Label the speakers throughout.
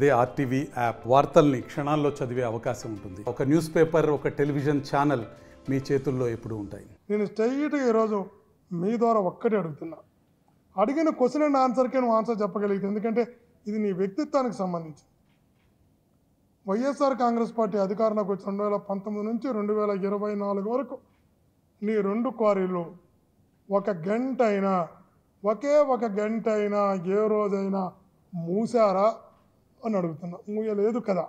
Speaker 1: అదే RTV app వార్తల్ని క్షణాల్లో చదివే అవకాశం ఉంటుంది. ఒక న్యూస్ పేపర్, ఒక టెలివిజన్ ఛానల్ మీ చేతుల్లో ఎప్పుడూ ఉంటాయి.
Speaker 2: నేను స్ట్రైట్గా ఈరోజు మీ ద్వారా ఒక్కటే అడుగుతున్నా. అడిగిన క్వశ్చన్ అండ్ ఆన్సర్కే నువ్వు ఆన్సర్ చెప్పగలిగితే, ఎందుకంటే ఇది నీ వ్యక్తిత్వానికి సంబంధించి. వైఎస్ఆర్ కాంగ్రెస్ పార్టీ అధికారంలోకి వచ్చి 2019 నుంచి 2024 వరకు నీ 2 క్వారీలు ఒక గంట అయినా, ఒకే ఒక గంట అయినా ఏ రోజైనా మూసారా అని అడుగుతున్నా. మూయలేదు కదా.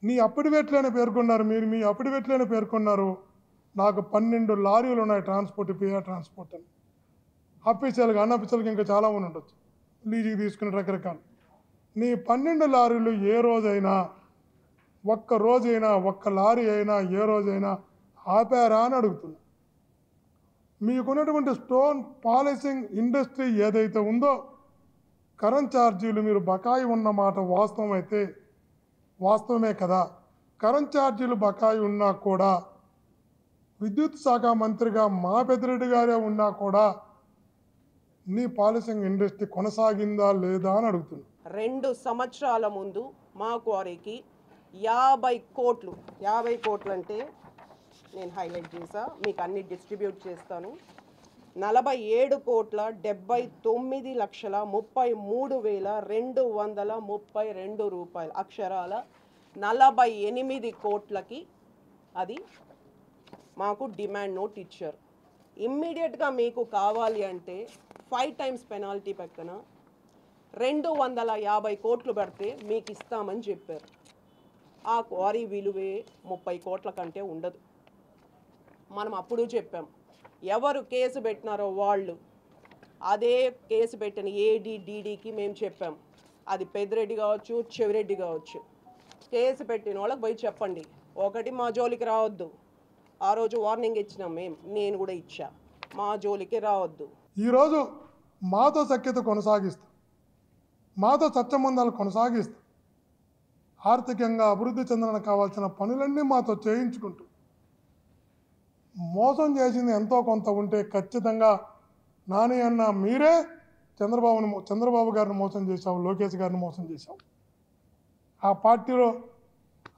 Speaker 2: నీ అఫిడవిట్లోనే పేర్కొన్నారు, మీరు మీ అఫిడవిట్లోనే పేర్కొన్నారు నాకు 12 లారీలు ఉన్నాయి ట్రాన్స్పోర్ట్, పిఆర్ ట్రాన్స్పోర్ట్ అని. అఫీషియల్గా అన్అఫీషియల్గా ఇంకా చాలామంది ఉండొచ్చు, లీజుకి తీసుకునే రకరకాలు. నీ 12 లారీలు ఏ రోజైనా, ఒక్క రోజైనా, ఒక్క లారీ అయినా ఏ రోజైనా ఆపారా అని అడుగుతున్నా. మీకున్నటువంటి స్టోన్ పాలిషింగ్ ఇండస్ట్రీ ఏదైతే ఉందో, కరెంట్ ఛార్జీలు మీరు బకాయి ఉన్న మాట వాస్తవం అయితే వాస్తవమే కదా. కరెంట్ ఛార్జీలు బకాయి ఉన్నా కూడా విద్యుత్ శాఖ మంత్రిగా మా పెద్దిరెడ్డి గారే ఉన్నా కూడా నీ పాలిషింగ్ ఇండస్ట్రీ కొనసాగిందా లేదా అని అడుగుతున్నా.
Speaker 3: 2 సంవత్సరాల ముందు మా క్వారీకి 50 కోట్లు, 50 కోట్లు అంటే నేను హైలైట్ చేసా, మీకు అన్ని డిస్ట్రిబ్యూట్ చేస్తాను. 47,79,33,232 రూపాయలు, అక్షరాల 48 కోట్లకి అది మాకు డిమాండ్ నోట్ ఇచ్చారు. ఇమ్మీడియట్గా మీకు కావాలి అంటే 5 టైమ్స్ పెనాల్టీ పక్కన 250 కోట్లు పెడితే మీకు ఇస్తామని చెప్పారు. ఆ క్వారీ విలువే 30 కోట్ల కంటే ఉండదు. మనం అప్పుడు చెప్పాం, ఎవరు కేసు పెట్టినారో వాళ్ళు, అదే కేసు పెట్టిన ఏడీడీడీకి మేము చెప్పాం, అది పెద్దిరెడ్డి కావచ్చు, చెవిరెడ్డి కావచ్చు, కేసు పెట్టిన వాళ్ళకి పోయి చెప్పండి, ఒకటి మా జోలికి రావద్దు. ఆ రోజు వార్నింగ్ ఇచ్చినాం మేము, నేను కూడా ఇచ్చా, మా జోలికి రావద్దు.
Speaker 2: ఈరోజు మాతో సఖ్యత కొనసాగిస్తూ, మాతో సత్సంబంధాలు కొనసాగిస్తూ, ఆర్థికంగా అభివృద్ధి చెందడానికి కావాల్సిన పనులన్నీ మాతో చేయించుకుంటూ, మోసం చేసింది ఎంతో కొంత ఉంటే ఖచ్చితంగా నాని అన్న మీరే చంద్రబాబు గారిని మోసం చేశావు, లోకేష్ గారిని మోసం చేశావు. ఆ పార్టీలో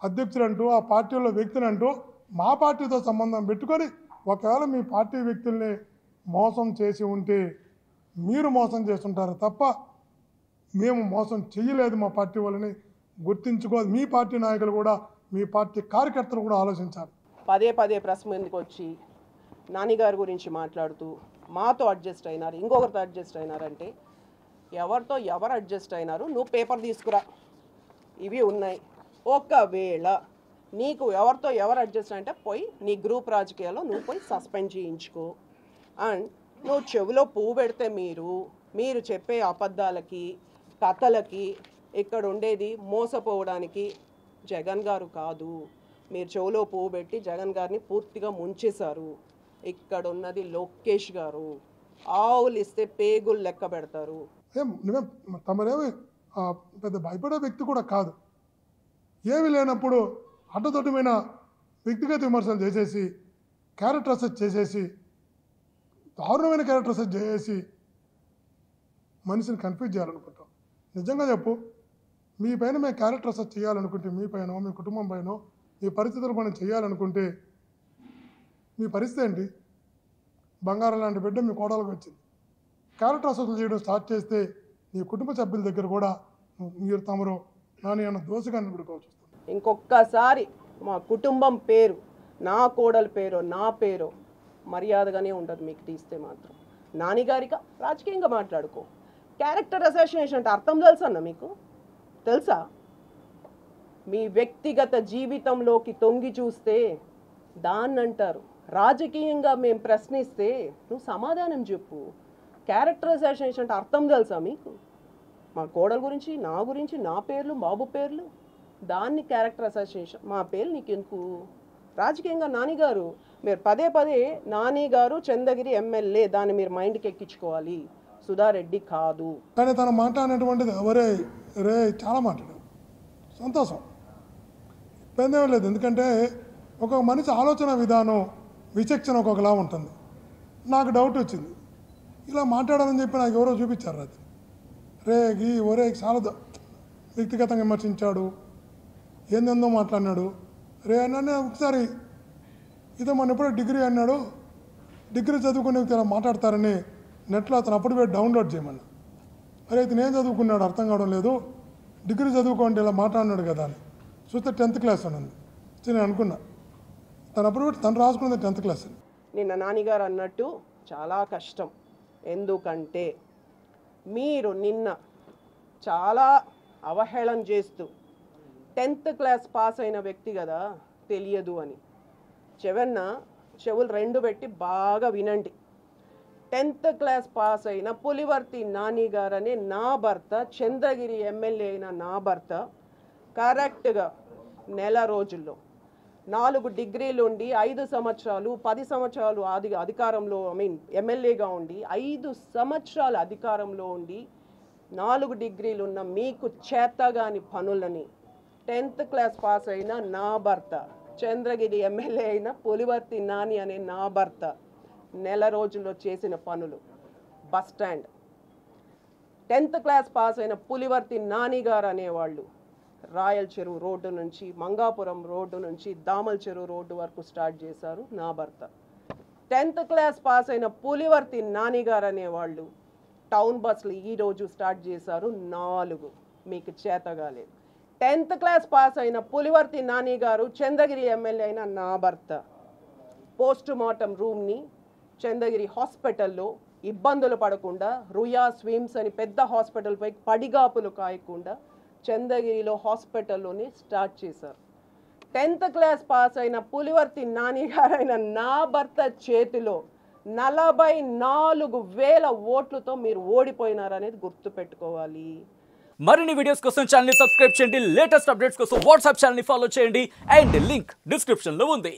Speaker 2: అధ్యక్షుడంటూ, ఆ పార్టీలో వ్యక్తినంటూ మా పార్టీతో సంబంధం పెట్టుకొని ఒకవేళ మీ పార్టీ వ్యక్తుల్ని మోసం చేసి ఉంటే మీరు మోసం చేస్తుంటారు తప్ప మేము మోసం చేయలేదు. మా పార్టీ వాళ్ళని గుర్తించుకోవాలి. మీ పార్టీ నాయకులు కూడా, మీ పార్టీ కార్యకర్తలు కూడా ఆలోచించాలి.
Speaker 3: పదే పదే ప్రెస్ మీదకి వచ్చి నానిగారి గురించి మాట్లాడుతూ మాతో అడ్జస్ట్ అయినారు, ఇంకొకరితో అడ్జస్ట్ అయినారంటే, ఎవరితో ఎవరు అడ్జస్ట్ అయినారు నువ్వు పేపర్ తీసుకురా, ఇవి ఉన్నాయి. ఒకవేళ నీకు ఎవరితో ఎవరు అడ్జస్ట్ అంటే పోయి నీ గ్రూప్ రాజకీయాల్లో నువ్వు పోయి సస్పెండ్ చేయించుకో. అండ్ నువ్వు చెవిలో పువ్వు పెడితే మీరు చెప్పే అబద్ధాలకి, కథలకి ఇక్కడ ఉండేది మోసపోవడానికి జగన్ గారు కాదు. మీరు చెవులో పువ్వు పెట్టి జగన్ గారిని పూర్తిగా ముంచేశారు. ఇక్కడ ఉన్నది లోకేష్ గారు. ఆవులు ఇస్తే పేగులు లెక్క పెడతారు.
Speaker 2: తమరేమి పెద్ద భయపడే వ్యక్తి కూడా కాదు. ఏమి లేనప్పుడు అడ్డదొడ్డమైన వ్యక్తిగత విమర్శలు చేసేసి, క్యారెక్టర్ అసెస్ చేసేసి, దారుణమైన క్యారెక్టర్ అసెస్ చేసేసి మనిషిని కన్ఫ్యూజ్ చేయాలనుకుంటాం. నిజంగా చెప్పు, మీ పైన మేము క్యారెక్టర్ అసెస్ చేయాలనుకుంటే, మీ పైన, మీ కుటుంబం పైన, మీ పరిస్థితుల పైన చేయాలనుకుంటే మీ పరిస్థితి ఏంటి? బంగారం లాంటి బిడ్డ మీ కోడలకు వచ్చింది. క్యారెక్టర్ అసెస్లు చేయడం స్టార్ట్ చేస్తే నీ కుటుంబ సభ్యుల దగ్గర కూడా మీరు తమరు నాని అన్న దోషగాన్ని పెట్టుకోవచ్చు.
Speaker 3: ఇంకొక్కసారి మా కుటుంబం పేరు, నా కోడల పేరు, నా పేరు మర్యాదగానే ఉండదు మీకు తీస్తే మాత్రం. నానిగారిగా రాజకీయంగా మాట్లాడుకో. క్యారెక్టర్ అసాసినేషన్ అంటే అర్థం తెలుసా అన్న మీకు? తెలుసా? మీ వ్యక్తిగత జీవితంలోకి తొంగి చూస్తే దాన్ని అంటారు. రాజకీయంగా మేము ప్రశ్నిస్తే నువ్వు సమాధానం చెప్పు. క్యారెక్టర్ అసాసినేషన్ అంటే అర్థం తెలుసా మీకు? మా కోడల గురించి, నా గురించి, నా పేర్లు, బాబు పేర్లు, దాన్ని క్యారెక్టర్ అసాసినేషన్. మా పేర్లు నీకెందుకు? రాజకీయంగా నానిగారు, మీరు పదే పదే నానిగారు చంద్రగిరి ఎమ్మెల్యే, దాన్ని మీరు మైండ్కి ఎక్కించుకోవాలి. సుధారెడ్డి కాదు.
Speaker 2: కానీ తన మాట్లాడినటువంటిది ఎవరే రే చాలా మాట్లాడారు. సంతోషం, ఇబ్బంది ఏం లేదు. ఎందుకంటే ఒక మనిషి ఆలోచన విధానం, విచక్షణ ఒక్కొక్కలా ఉంటుంది. నాకు డౌట్ వచ్చింది, ఇలా మాట్లాడాలని చెప్పి నాకు ఎవరో చూపించారు. అది రే ఒరే చాలా వ్యక్తిగతంగా విమర్శించాడు, ఏందేందో మాట్లాడినాడు. రే అన్న ఒకసారి ఇదో మన ఎప్పుడో డిగ్రీ అన్నాడు, డిగ్రీ చదువుకునే ఇలా మాట్లాడతారని నెట్లో అతను అప్పుడు పోయి డౌన్లోడ్ చేయమన్నా. అరే అయితే నేను చదువుకున్నాడు అర్థం కావడం లేదు, డిగ్రీ చదువుకోండి ఇలా మాట్లాడినాడు కదా అని. చూస్తే 10th క్లాస్ అని ఉంది. నేను అనుకున్నా తను అప్పుడు తను రాసుకున్నది 10th క్లాస్ అని.
Speaker 3: నిన్న నానిగారు అన్నట్టు చాలా కష్టం. ఎందుకంటే మీరు నిన్న చాలా అవహేళన చేస్తూ 10th క్లాస్ పాస్ అయిన వ్యక్తి కదా తెలియదు అని. చెవులు 2 పెట్టి బాగా వినండి. 10th క్లాస్ పాస్ అయిన పులివర్తి నాని గారనే నా భర్త, చంద్రగిరి ఎమ్మెల్యే అయిన నా భర్త కరెక్ట్గా నెల రోజుల్లో 4 డిగ్రీలు ఉండి 5 సంవత్సరాలు 10 సంవత్సరాలు అధికారంలో ఎమ్మెల్యేగా ఉండి 5 సంవత్సరాలు అధికారంలో ఉండి 4 డిగ్రీలు ఉన్న మీకు చేతగాని పనులని 10th క్లాస్ పాస్ అయిన నా భర్త, చంద్రగిరి ఎమ్మెల్యే అయిన పులివర్తి నాని అనే నా భర్త నెల రోజుల్లో చేసిన పనులు. Bus stand 10th class pass అయిన పులివర్తి నాని గారు అనేవాళ్ళు రాయల్ చెరువు రోడ్డు నుంచి మంగాపురం రోడ్డు నుంచి దామల్ చెరువు రోడ్డు వరకు స్టార్ట్ చేశారు నా భర్త. 10th క్లాస్ పాస్ అయిన పులివర్తి నాని గారు అనేవాళ్ళు టౌన్ బస్సులు ఈరోజు స్టార్ట్ చేశారు 4, మీకు చేతగాలేదు. 10th క్లాస్ పాస్ అయిన పులివర్తి నాని గారు చంద్రగిరి ఎమ్మెల్యే అయిన నా భర్త పోస్ట్ మార్టం రూమ్ని చంద్రగిరి హాస్పిటల్లో ఇబ్బందులు పడకుండా, రుయా స్విమ్స్ అని పెద్ద హాస్పిటల్పై పడిగాపులు కాయకుండా చంద్రగిరిలో హాస్పిటల్లోనే స్టార్ట్ చేశారు. 10th క్లాస్ పాస్ అయిన పులివర్తి నాని గారైన నా భర్త చేతిలో 44,000 ఓట్లతో మీరు ఓడిపోయినారనేది గుర్తుపెట్టుకోవాలి.
Speaker 4: మరిన్ని వీడియోస్ కోసం ఛానల్ ని సబ్స్క్రైబ్ చేయండి, లేటెస్ట్ అప్డేట్స్ కోసం వాట్సాప్ ఛానల్ ని ఫాలో చేయండి అండ్ లింక్ డిస్క్రిప్షన్ లో ఉంది.